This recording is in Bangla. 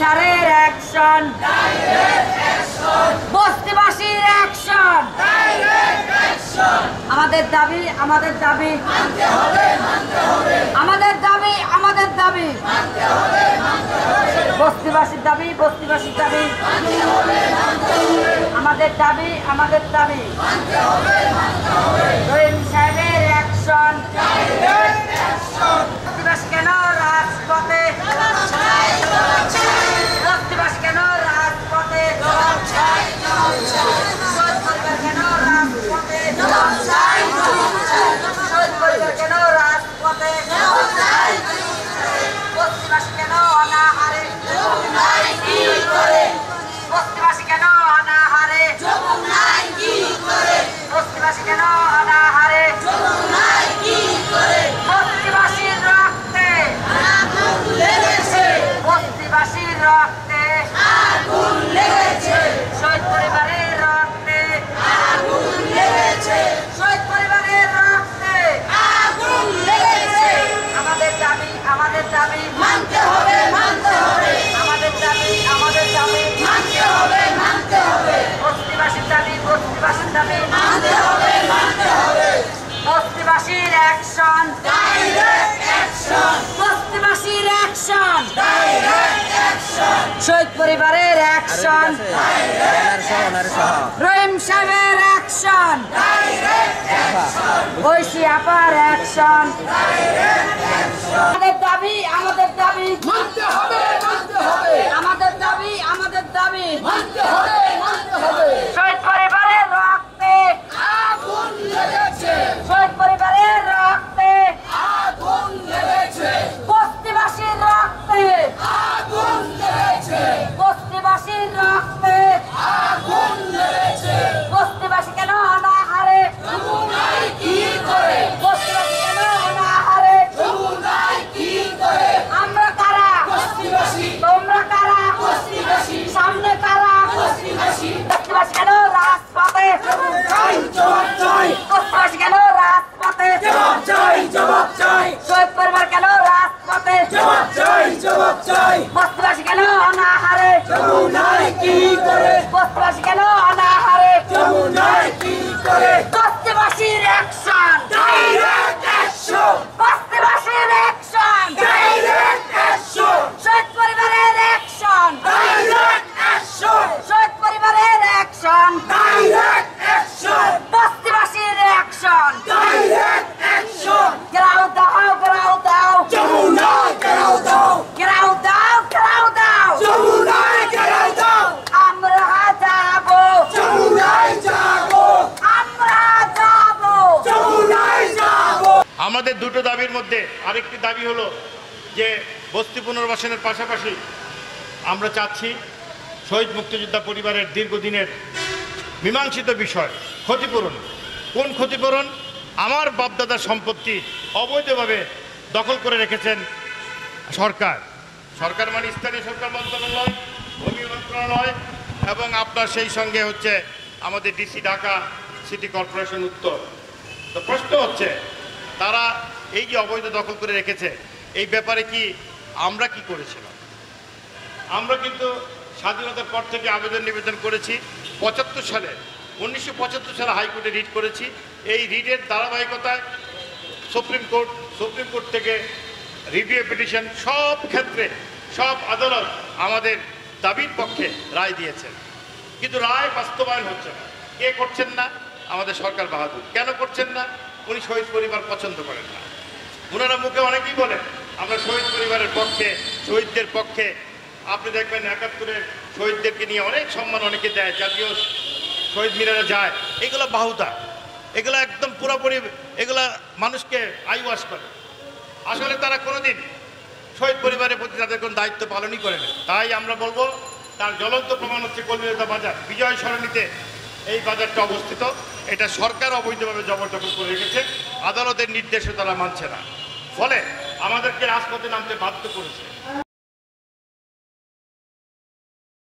সরকারের অ্যাকশন, বস্তিবাসীর অ্যাকশন, আমাদের দাবি আমাদের দাবি আমাদের দাবি আমাদের দাবি, বস্তিবাসীর দাবি বস্তিবাসীর দাবি, আমাদের দাবি আমাদের দাবি, রহিম সাহেবের অ্যাকশন, বস্তিবাসী কেন রাজপথে, বস্তিবাসী কেন রাজপথে, কেন রাজপথে, কেন রাজপথে, বস্তিবাসী কেন অনাহারে, বস্তিবাসী কেন অনাহারে, বস্তিবাসী কেন অনাহারে, বস্তিবাসীর রক্তে, বস্তিবাসীর রক্তে, শহীদ পরিবারের রক্তে, শহীদ পরিবারের রক্তে, আমাদের দাবি আমাদের দাবি মানতে হবে মানতে হবে, আমাদের দাবি আমাদের দাবি মানতে হবে মানতে হবে, বস্তিবাসীর দাবি বস্তিবাসীর দাবি মানতে হবে মানতে হবে, বস্তিবাসীর অ্যাকশন, ডাইরেক্ট অ্যাকশন, বস্তিবাসীর অ্যাকশন, ডাইরেক্ট অ্যাকশন, শহীদ পরিবারের অ্যাকশন, রহিম সাহেবের অ্যাকশন, ডাইরেক্ট অ্যাকশন, ঐশী আপার অ্যাকশন, ডাইরেক্ট অ্যাকশন, আমাদের দাবি আমাদের দাবি মানতে হবে মানতে হবে, আমাদের দাবি আমাদের দাবি মানতে হবে মানতে হবে, শহীদ পরিবারের রক্তে আগুন লেগেছে, শহীদ পরিবারের রক্তে আগুন লেগেছে, বস্তিবাসীর রক্তে আগুন লেগেছে, বস্তিবাসীর রক্তে আগুন লেগেছে, বস্তিবাসী কেন অনাহারে, যমুনায় কি করে, বস্তিবাসী কেন অনাহারে, যমুনায় কি করে, আমরা কারা বস্তিবাসী, তোমরা কারা বস্তিবাসী, সামনে কারা বস্তিবাসী, বস্তিবাসী কেন রাজপথে, জবাব চাই, বস্তিবাসী কেন রাজপথে, জবাব চাই জবাব চাই, শহীদ পরিবার কেন রাজপথে, জবাব চাই জবাব চাই, বস্তিবাসী কেন অনাহারে, যমুনায় কি করে, বস্তিবাসী কেন অনাহারে, যমুনায় কি করে, বস্তিবাসীর অ্যাকশন, ডাইরেক্ট অ্যাকশন, বস্তিবাসীর অ্যাকশন, ডাইরেক্ট অ্যাকশন, শহীদ পরিবারের অ্যাকশন, ডাইরেক্ট অ্যাকশন, শহীদ পরিবারের অ্যাকশন, ডাইরেক্ট অ্যাকশন, বস্তিবাসীর অ্যাকশন, ডাইরেক্ট অ্যাকশন, ঘেরাও দাও ঘেরাও দাও, যমুনায় ঘেরাও দাও, ঘেরাও দাও ঘেরাও দাও, যমুনায় ঘেরাও দাও, আমরা যাবো যমুনায় যাবো, আমরা যাবো যমুনায় যাবো। আমাদের দুটো দাবির মধ্যে আরেকটি দাবি হলো যে বস্তি পুনর্বাসনের পাশাপাশি আমরা চাচ্ছি শহীদ মুক্তিযোদ্ধা পরিবারের দীর্ঘদিনের মীমাংসিত বিষয় ক্ষতিপূরণ। কোন ক্ষতিপূরণ? আমার বাপদাদার সম্পত্তি অবৈধভাবে দখল করে রেখেছেন সরকার, সরকার মানে স্থানীয় সরকার মন্ত্রণালয়, ভূমি মন্ত্রণালয় এবং আপনার সেই সঙ্গে হচ্ছে আমাদের ডিসি ঢাকা সিটি কর্পোরেশন উত্তর। তো প্রশ্ন হচ্ছে তারা এই যে অবৈধ দখল করে রেখেছে এই ব্যাপারে কি আমরা কি করেছিলাম? আমরা কিন্তু স্বাধীনতার পর থেকে আবেদন নিবেদন করেছি 75 সালে 1975 সালে হাইকোর্টে রিট করেছি। এই রিটের ধারাবাহিকতায় সুপ্রিম কোর্ট থেকে রিভিউ পিটিশন সব ক্ষেত্রে সব আদালত আমাদের দাবির পক্ষে রায় দিয়েছেন, কিন্তু রায় বাস্তবায়ন হচ্ছে না। কে করছেন না? আমাদের সরকার বাহাদুর। কেন করছেন না? উনি শহীদ পরিবার পছন্দ করেন না। ওনারা মুখে অনেকেই বলেন আমরা শহীদ পরিবারের পক্ষে, শহীদদের পক্ষে। আপনি দেখবেন 71-এর শহীদদেরকে নিয়ে অনেক সম্মান অনেকে দেয়, জাতীয় শহীদ মিনারে যায়, এগুলো বাহুতা, এগুলো একদম পুরোপুরি এগুলা মানুষকে আইওয়াশ করে। আসলে তারা কোনোদিন শহীদ পরিবারের প্রতি তাদের কোনো দায়িত্ব পালনই করে না। তাই আমরা বলবো তার জ্বলন্ত প্রমাণ হচ্ছে কলিকাতা বাজার, বিজয় সরণিতে এই বাজারটা অবস্থিত। এটা সরকার অবৈধভাবে জবরদখল করে রেখেছে, আদালতের নির্দেশও তারা মানছে না, ফলে আমাদেরকে রাজপথে নামতে বাধ্য করেছে।